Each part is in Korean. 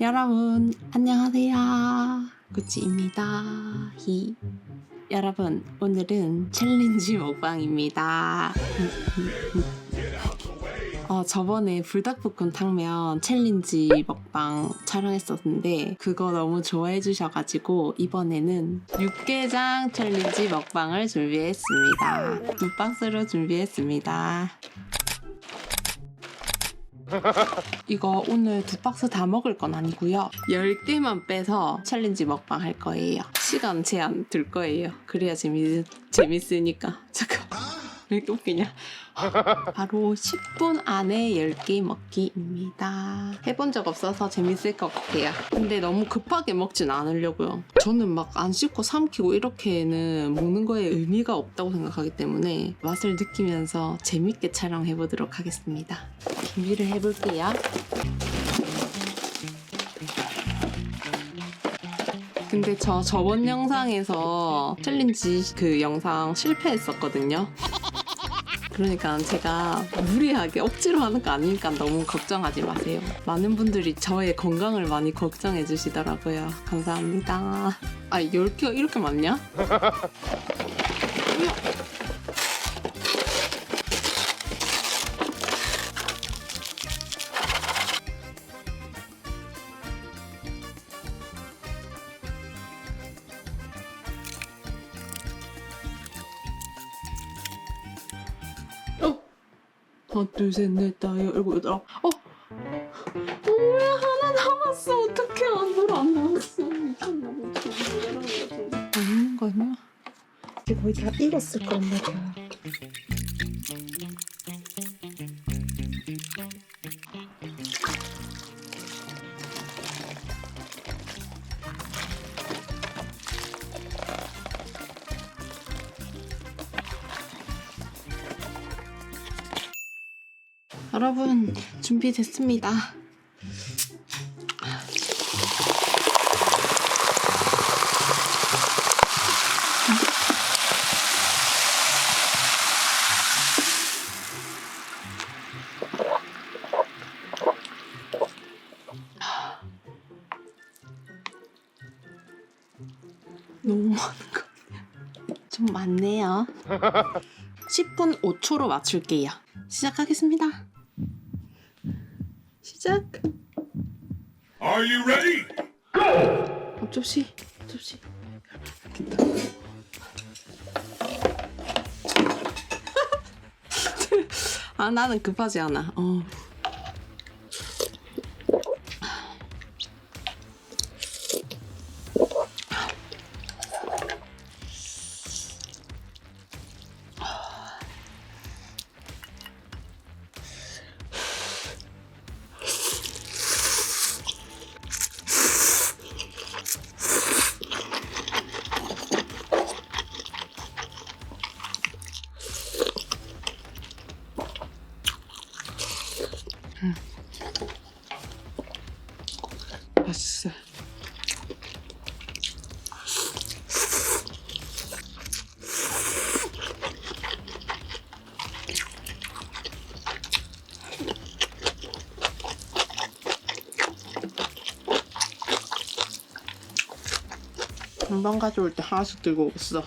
여러분 안녕하세요. 구찌입니다. 여러분 오늘은 챌린지 먹방입니다. 저번에 불닭볶음 탕면 챌린지 먹방 촬영했었는데 그거 너무 좋아해 주셔가지고 이번에는 육개장 챌린지 먹방을 준비했습니다. 2박스로 준비했습니다. 이거 오늘 2박스 다 먹을 건 아니고요. 10개만 빼서 챌린지 먹방 할 거예요. 시간 제한 둘 거예요. 그래야 재밌으니까. 잠깐. 왜 이렇게 웃기냐? 바로 10분 안에 10개 먹기입니다. 해본 적 없어서 재밌을 것 같아요. 근데 너무 급하게 먹진 않으려고요. 저는 막 안 씹고 삼키고 이렇게는 먹는 거에 의미가 없다고 생각하기 때문에 맛을 느끼면서 재밌게 촬영해보도록 하겠습니다. 준비를 해볼게요. 근데 저번 영상에서 챌린지 그 영상 실패했었거든요. 그러니까 제가 무리하게 억지로 하는 거 아니니까 너무 걱정하지 마세요. 많은 분들이 저의 건강을 많이 걱정해 주시더라고요. 감사합니다. 10개가 이렇게 많냐? 하나, 둘, 셋, 넷, 다섯, 일곱, 여덟. 뭐야, 하나 남았어. 어떡해, 안 남았어. 미쳤나 보다. 먹는 거냐? 이게 거의 다 익었을 거란 말이야. 여러분, 준비됐습니다. 너무 많은 거 같아요. 좀 많네요. 10분 5초로 맞출게요. 시작하겠습니다. 시작. Are you ready? 접시. 나는 급하지 않아. 맛있어. 금방 가져올 때 하나씩 들고 오겠어.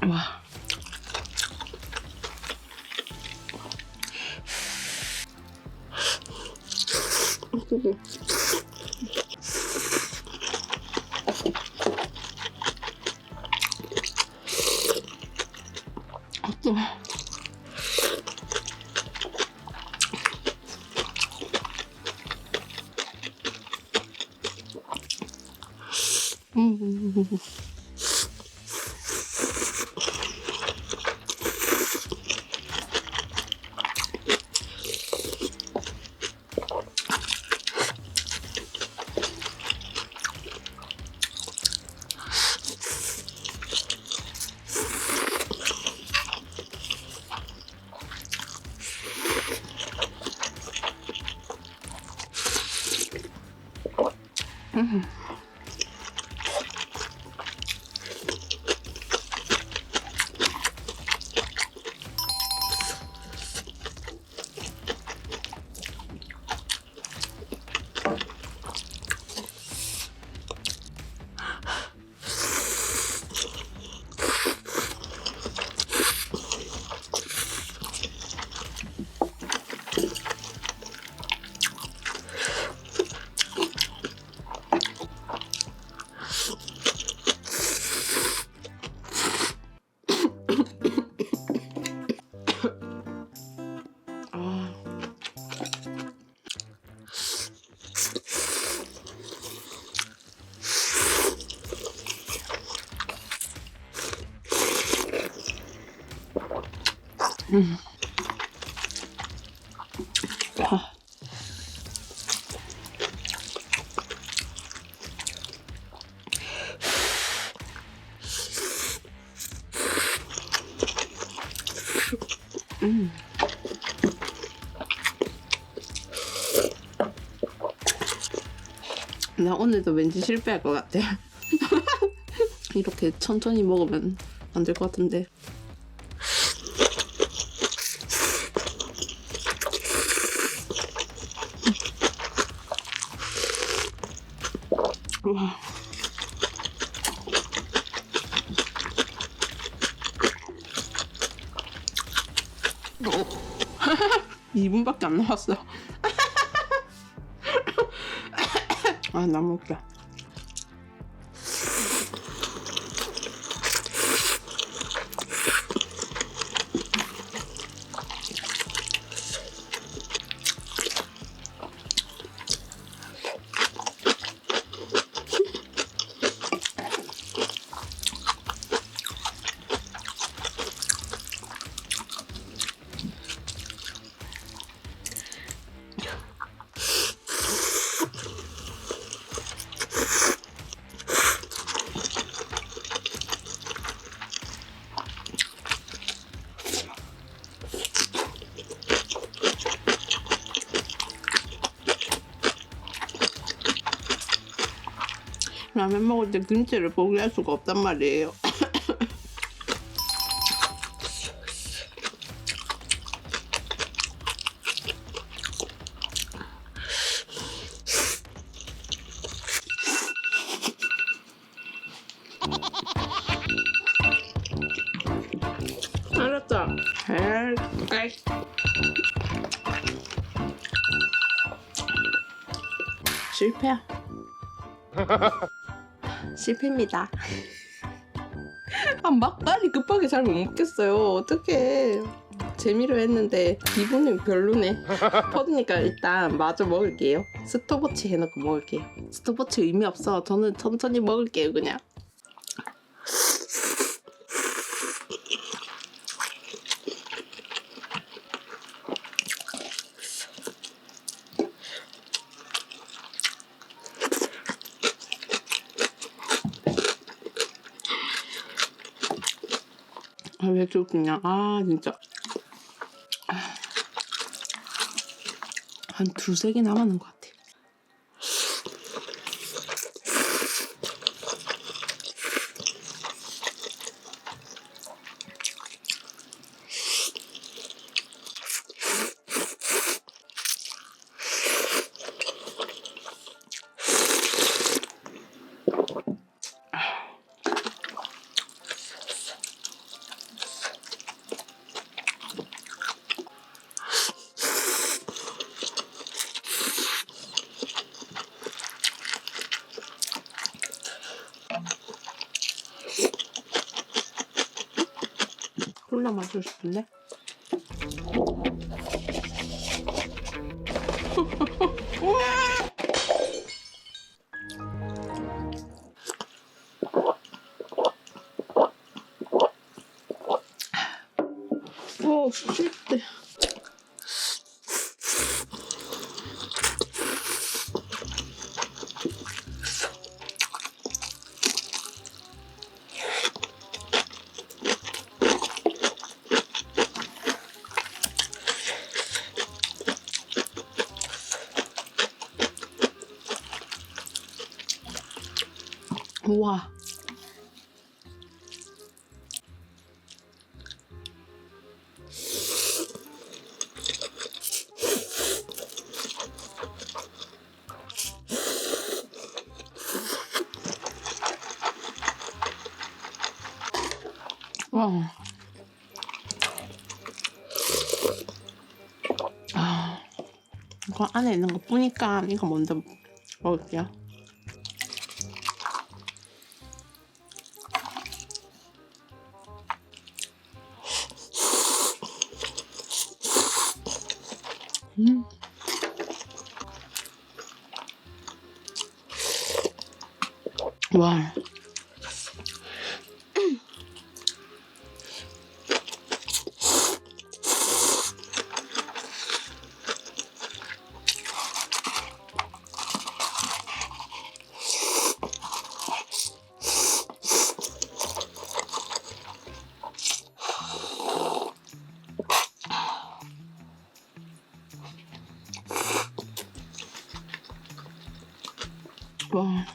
와. 또. 나 오늘도 왠지 실패할 것 같아. 이렇게 천천히 먹으면 안 될 것 같은데. 와. 2분밖에 안 남았어. 아, 너무 웃겨. 라면 먹을 때 김치를 포기할 수가 없단 말이에요. 알았어. 실패야. 실패입니다. 아, 막간이 급하게 잘 못 먹겠어요. 어떡해. 재미로 했는데 기분이 별로네. 퍼드니까 일단 마저 먹을게요. 스톱워치 해놓고 먹을게요. 스톱워치 의미 없어. 저는 천천히 먹을게요, 그냥. 아, 왜 이렇게 웃기냐. 아, 진짜. 한 두세 개 남았는 것 같아. 콜라 마시고 싶은데? 오, 쉣. 와. 와. 이거 안에 있는 거 뿌니까 이거 먼저 먹을게요. 와. 와. 와.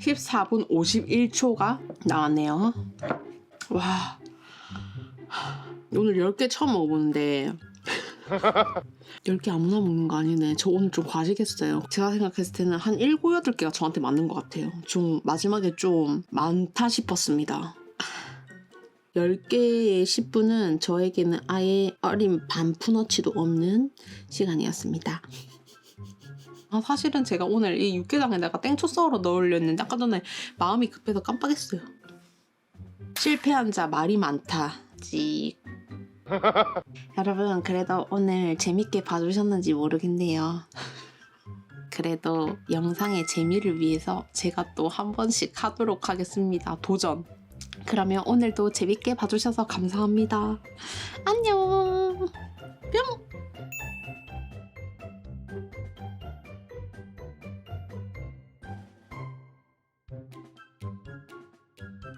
(14분 51초가) 나왔네요. 와, 오늘 10개 처음 먹어보는데 10개 아무나 먹는 거 아니네. 저 오늘 좀 과식했어요. 제가 생각했을 때는 한 7, 8개가 저한테 맞는 것 같아요. 좀 마지막에 좀 많다 싶었습니다. 10개의 10분은 저에게는 아예 어린 반푼어치도 없는 시간이었습니다. 사실은 제가 오늘 이 육개장에다가 땡초 썰어 넣으려 했는데 아까 전에 마음이 급해서 깜빡했어요. 실패한 자 말이 많다. 찌. 여러분, 그래도 오늘 재밌게 봐주셨는지 모르겠네요. 그래도 영상의 재미를 위해서 제가 또 한 번씩 하도록 하겠습니다. 도전. 그러면 오늘도 재밌게 봐주셔서 감사합니다. 안녕. 뿅.